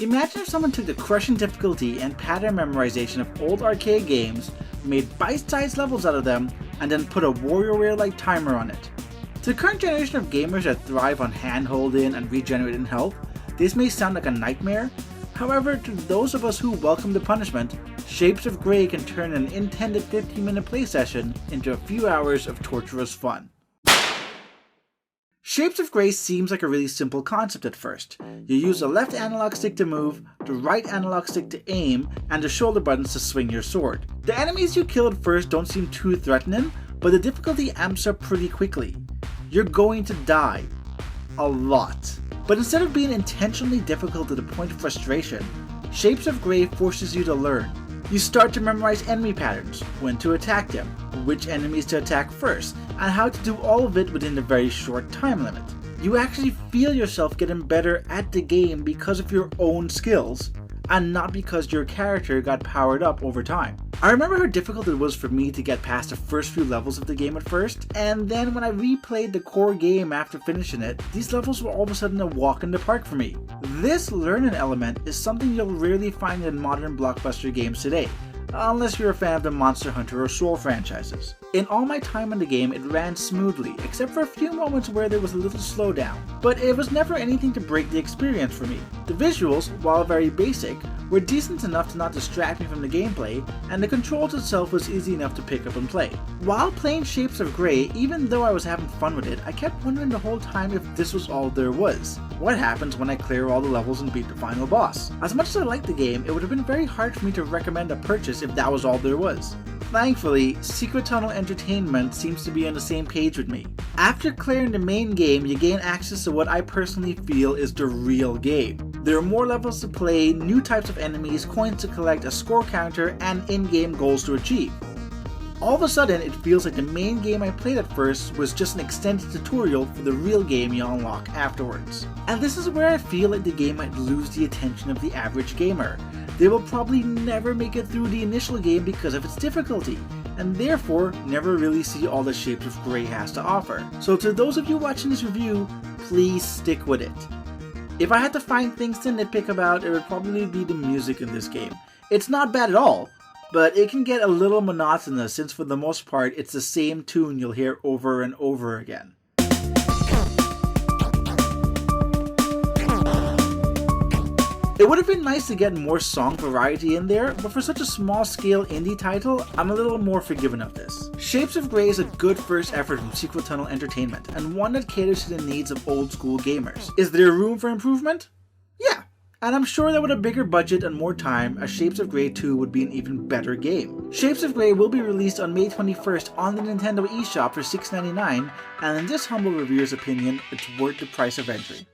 Imagine if someone took the crushing difficulty and pattern memorization of old arcade games, made bite-sized levels out of them, and then put a WarioWare-like timer on it. To the current generation of gamers that thrive on hand-holding and regenerating health, this may sound like a nightmare. However, to those of us who welcome the punishment, Shapes of Grey can turn an intended 15-minute play session into a few hours of torturous fun. Shapes of Grey seems like a really simple concept at first. You use the left analog stick to move, the right analog stick to aim, and the shoulder buttons to swing your sword. The enemies you kill at first don't seem too threatening, but the difficulty amps up pretty quickly. You're going to die. A lot. But instead of being intentionally difficult to the point of frustration, Shapes of Grey forces you to learn. You start to memorize enemy patterns, when to attack them, which enemies to attack first, and how to do all of it within a very short time limit. You actually feel yourself getting better at the game because of your own skills, and not because your character got powered up over time. I remember how difficult it was for me to get past the first few levels of the game at first, and then when I replayed the core game after finishing it, these levels were all of a sudden a walk in the park for me. This learning element is something you'll rarely find in modern blockbuster games today, unless you're a fan of the Monster Hunter or Soul franchises. In all my time in the game, it ran smoothly, except for a few moments where there was a little slowdown, but it was never anything to break the experience for me. The visuals, while very basic, were decent enough to not distract me from the gameplay, and the controls itself was easy enough to pick up and play. While playing Shapes of Grey, even though I was having fun with it, I kept wondering the whole time if this was all there was. What happens when I clear all the levels and beat the final boss? As much as I liked the game, it would have been very hard for me to recommend a purchase if that was all there was. Thankfully, Secret Tunnel Entertainment seems to be on the same page with me. After clearing the main game, you gain access to what I personally feel is the real game. There are more levels to play, new types of enemies, coins to collect, a score counter, and in-game goals to achieve. All of a sudden, it feels like the main game I played at first was just an extended tutorial for the real game you unlock afterwards. And this is where I feel like the game might lose the attention of the average gamer. They will probably never make it through the initial game because of its difficulty, and therefore never really see all the Shapes of Grey has to offer. So to those of you watching this review, please stick with it. If I had to find things to nitpick about, it would probably be the music in this game. It's not bad at all, but it can get a little monotonous since for the most part it's the same tune you'll hear over and over again. It would have been nice to get more song variety in there, but for such a small scale indie title, I'm a little more forgiving of this. Shapes of Grey is a good first effort from Secret Tunnel Entertainment, and one that caters to the needs of old school gamers. Is there room for improvement? Yeah, and I'm sure that with a bigger budget and more time, a Shapes of Grey 2 would be an even better game. Shapes of Grey will be released on May 21st on the Nintendo eShop for $6.99, and in this humble reviewer's opinion, it's worth the price of entry.